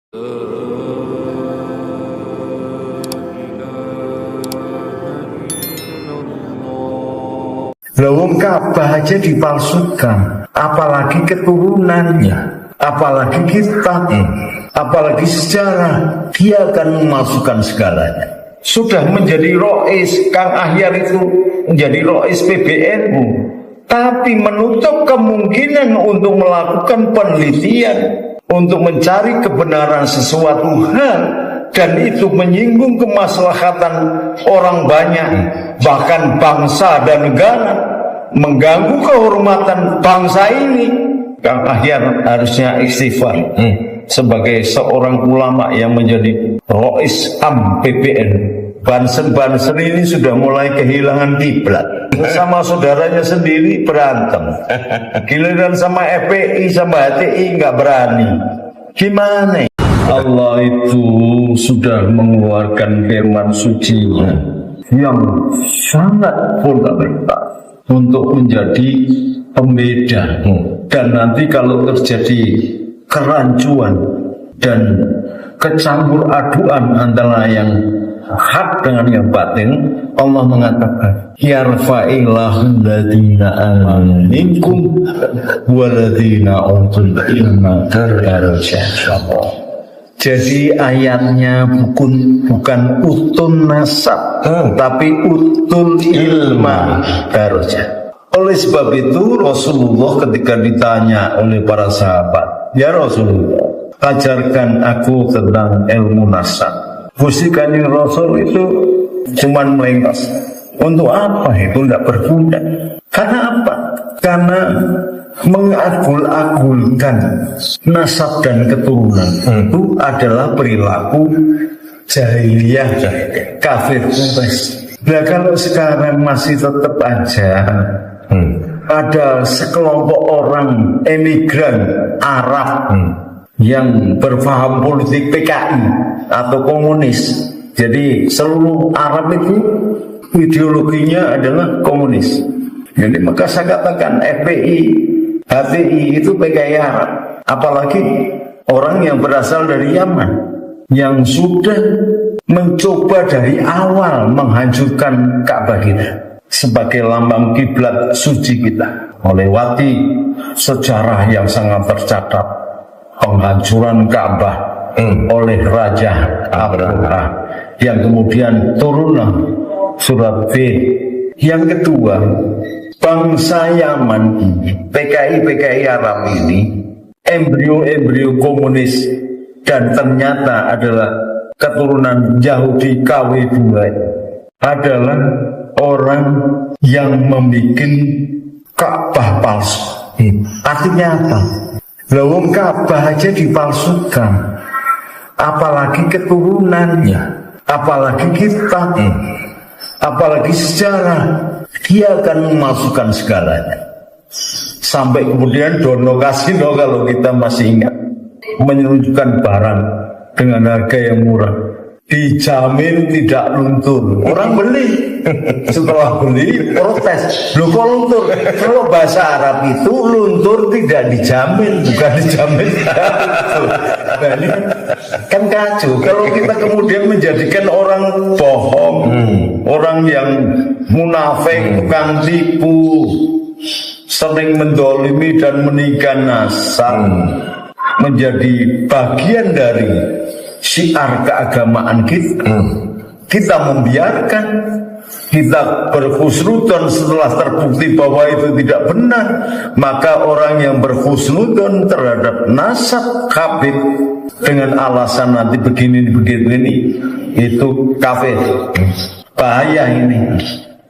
Lawang Ka'bah aja dipalsukan, apalagi keturunannya, apalagi kitabnya, apalagi sejarah. Dia akan memalsukan segalanya. Sudah menjadi rois, Kang Ahyar itu menjadi rois PBNU, tapi menutup kemungkinan untuk melakukan penelitian, untuk mencari kebenaran sesuatu hal, dan itu menyinggung kemaslahatan orang banyak, bahkan bangsa dan negara, mengganggu kehormatan bangsa ini. Kang Ahyar harusnya istighfar sebagai seorang ulama yang menjadi rois am PBN. Banser-banser ini sudah mulai kehilangan kiblat, sama saudaranya sendiri berantem, giliran sama FPI sama HTI nggak berani. Gimana? Allah itu sudah mengeluarkan firman suci-Nya yang sangat fundamental untuk menjadi pembeda. Dan nanti kalau terjadi kerancuan dan kecampur aduan antara yang hak dengan yang batin, Allah mengatakan yarfa'illahu alladhina amanu minkum walladhina utul ilma darajat. Jadi ayatnya bukan utun nasab, tapi utul ilma darajat. Oleh sebab itu Rasulullah ketika ditanya oleh para sahabat, ya Rasulullah, ajarkan aku tentang ilmu nasab. Gusti Kanjeng Rasul itu cuman melengos. Untuk apa itu tidak berguna? Karena apa? Karena mengagul-agulkan nasab dan keturunan itu adalah perilaku jahiliyah, kafir. Nah kalau sekarang masih tetap aja ada sekelompok orang emigran Arab yang berpaham politik PKI atau komunis. Jadi seluruh Arab itu ideologinya adalah komunis. Jadi maka saya katakan FPI, HTI itu PKI Arab. Apalagi orang yang berasal dari Yaman, yang sudah mencoba dari awal menghancurkan Ka'bah kita sebagai lambang kiblat suci kita, melewati sejarah yang sangat tercatat penghancuran Ka'bah oleh Raja Abraha, yang kemudian turunlah surat Fil. Yang kedua, bangsa Yaman ini, PKI Arab ini, embrio komunis dan ternyata adalah keturunan Yahudi KW2, adalah orang yang membuat Ka'bah palsu. Artinya apa? Lawang Ka'bah aja dipalsukan, apalagi keturunannya, apalagi kitabnya, apalagi sejarah. Dia akan memasukkan segalanya. Sampai kemudian Dono Kasino, kalau kita masih ingat, menyelundupkan barang dengan harga yang murah, dijamin tidak luntur. Orang beli, setelah beli protes, loh kok luntur? Kalau bahasa Arab itu luntur tidak dijamin, bukan dijamin. Nah, ini kan kacau. Kalau kita kemudian menjadikan orang bohong, orang yang munafik, tukang tipu, sering mendolimi dan meninggikan nasab, menjadi bagian dari syiar keagamaan kita, kita membiarkan, kita berhusnudon setelah terbukti bahwa itu tidak benar. Maka orang yang berhusnudon terhadap nasab kafir dengan alasan nanti begini itu kafir. Bahaya ini,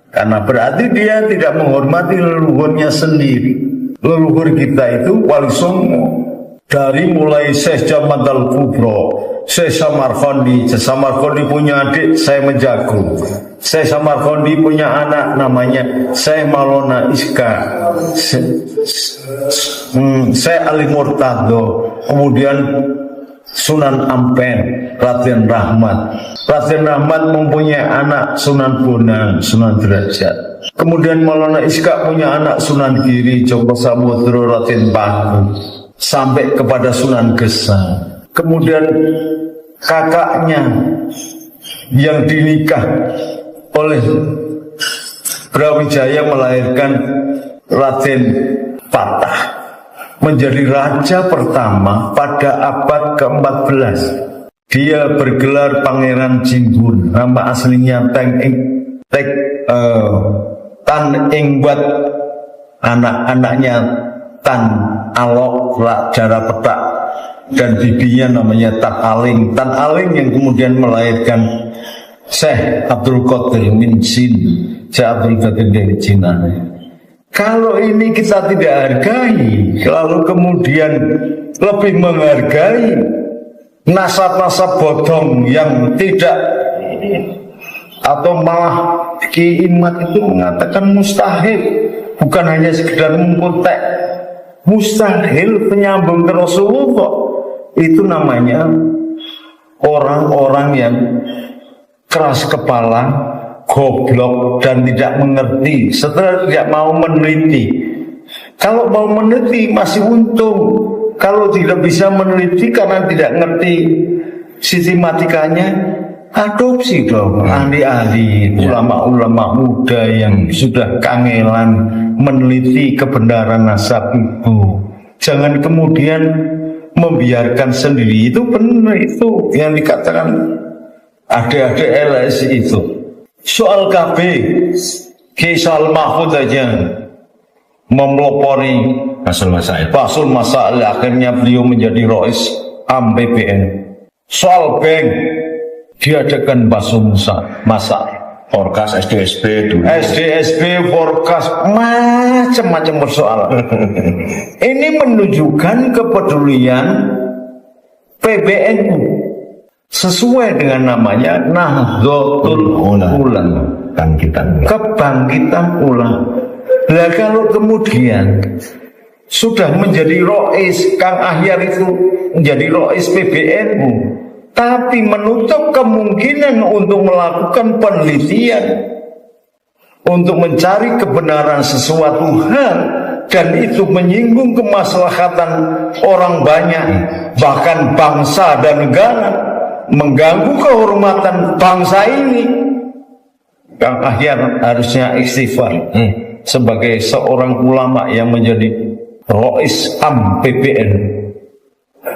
karena berarti dia tidak menghormati leluhurnya sendiri. Leluhur kita itu Wali Songo, dari mulai Syekh Jamat Al-Kubro, Syekh Samarkandi. Samarkandi punya adik Syekh Menjagung, Syekh Samarkandi punya anak namanya Syekh Maulana Iska, Syekh Ali Murtado, kemudian Sunan Ampel, Raden Rahmat. Raden Rahmat mempunyai anak Sunan Bonang, Sunan Derajat. Kemudian Maulana Iska punya anak Sunan Giri, Joko Samudro, Raden Paku, sampai kepada Sunan Gesang. kemudian kakaknya yang dinikah oleh Brawijaya melahirkan Raden Patah menjadi raja pertama pada abad ke-14. Dia bergelar Pangeran Jinbun, nama aslinya Tan Engbat, anak-anaknya Tan Alok, Jara Petak, dan bibinya namanya Tan Aling. Tan Aling yang kemudian melahirkan Syekh Abdul Qadir min Sin, Syekh Abdul Qadir dari Cina. Kalau ini kita tidak hargai, lalu kemudian lebih menghargai nasab-nasab bodong yang tidak, atau malah Ki Imad itu mengatakan mustahil, bukan hanya sekedar mengkutek, mustahil penyambung ke Rasulullah. Itu namanya orang-orang yang keras kepala, goblok, dan tidak mengerti, setelah tidak mau meneliti. Kalau mau meneliti masih untung, kalau tidak bisa meneliti karena tidak ngerti sistematikanya, adopsi dong ahli-ahli, ulama-ulama muda yang sudah kangelan meneliti kebenaran nasab itu. Jangan kemudian membiarkan sendiri. Itu benar, itu yang dikatakan adik-adik LSI itu. Soal KB Kisal Mahfud aja memelopori Basul Masail, akhirnya beliau menjadi Rois Am BPN. Soal bank diadakan Basul Masail, Forkas SDSP dulu. SDSP, Forkas, macam-macam persoalan. Ini menunjukkan kepedulian PBNU sesuai dengan namanya Nahdlatul Ulama, kebangkitan ulama. Lah kalau kemudian sudah menjadi Rois, Kang Ahyar itu menjadi Rois PBNU, tapi menutup kemungkinan untuk melakukan penelitian, untuk mencari kebenaran sesuatu hal, dan itu menyinggung kemaslahatan orang banyak, bahkan bangsa dan negara, mengganggu kehormatan bangsa ini. Kang Ahyar harusnya istighfar sebagai seorang ulama yang menjadi Rois Am PBN.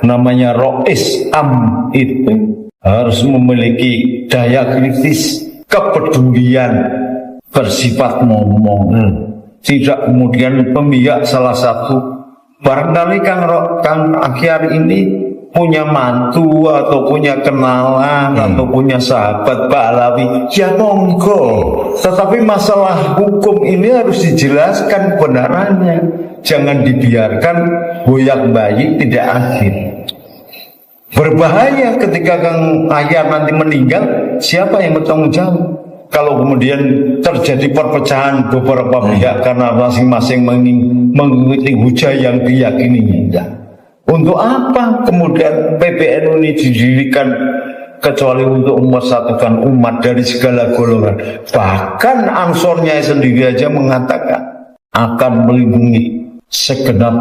Namanya Rois Am itu harus memiliki daya kritis, kepedulian, bersifat ngomong, tidak kemudian memihak salah satu. Barangkali Kang Ahyar ini punya mantu atau punya kenalan atau punya sahabat Ba'alawi, ya monggo. Tetapi masalah hukum ini harus dijelaskan kebenarannya, jangan dibiarkan goyak-bayik tidak adil. Berbahaya ketika Kang Ahyar nanti meninggal, siapa yang bertanggung jawab? Kalau kemudian terjadi perpecahan beberapa pihak karena masing-masing mengikuti hujah yang diyakininya. Untuk apa kemudian PBNU ini didirikan kecuali untuk mempersatukan umat dari segala golongan? Bahkan Ansornya sendiri aja mengatakan akan melindungi segenap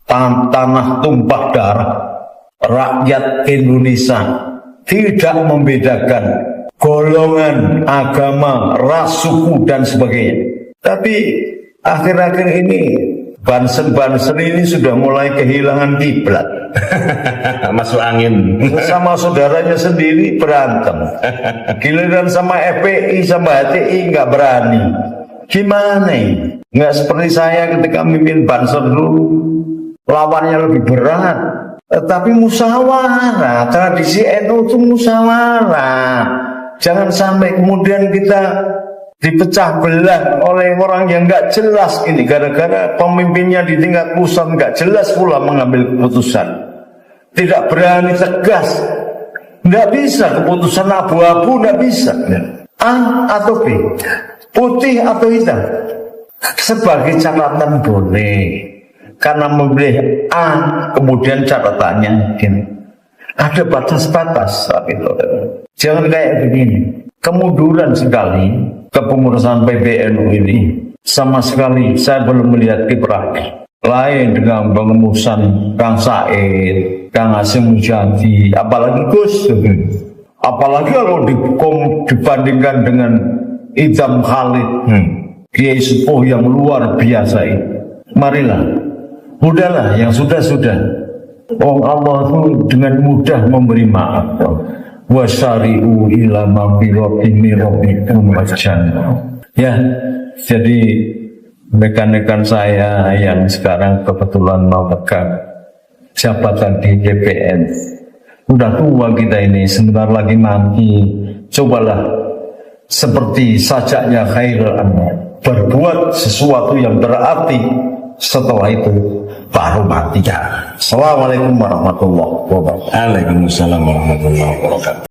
tanah tumpah darah rakyat Indonesia, tidak membedakan golongan, agama, ras, suku, dan sebagainya. Tapi akhir-akhir ini Bansen ini sudah mulai kehilangan kiblat. Masuk angin. Sama saudaranya sendiri berantem. Giliran sama FPI sama HTI nggak berani. Gimana ini? Nggak seperti saya ketika mimpin Bansen dulu. Lawannya lebih berat. Tapi musyawarah. Tradisi NU itu musyawarah. Jangan sampai kemudian kita dipecah belah oleh orang yang nggak jelas ini, gara-gara pemimpinnya di tingkat pusat nggak jelas pula mengambil keputusan, tidak berani tegas, nggak bisa, keputusan abu-abu nggak bisa, A atau B, putih atau hitam. Sebagai catatan boleh, karena memilih A kemudian catatannya gini, ada batas-batas, jangan kayak begini. Kemunduran sekali kepengurusan PBNU ini, sama sekali saya belum melihat kiprahnya. Lain dengan pengemusan Kang Said, Kang Hasim Mujadi, apalagi Gus, apalagi kalau dibandingkan dengan Idham Khalid, Kiai Sepuh yang luar biasa ini. Marilah, udahlah yang sudah-sudah. Allah itu dengan mudah memberi maaf. Wasyari'u ila maghfiratin min rabbikum wa jannah. Ya, jadi rekan-rekan saya yang sekarang kebetulan mau pegang jabatan di DPN, udah tua kita ini, sebentar lagi mati. Cobalah seperti sajaknya Khairul Anwar, berbuat sesuatu yang berarti, setelah itu baru mati. Assalamualaikum warahmatullahi wabarakatuh. Waalaikumsalam warahmatullahi wabarakatuh.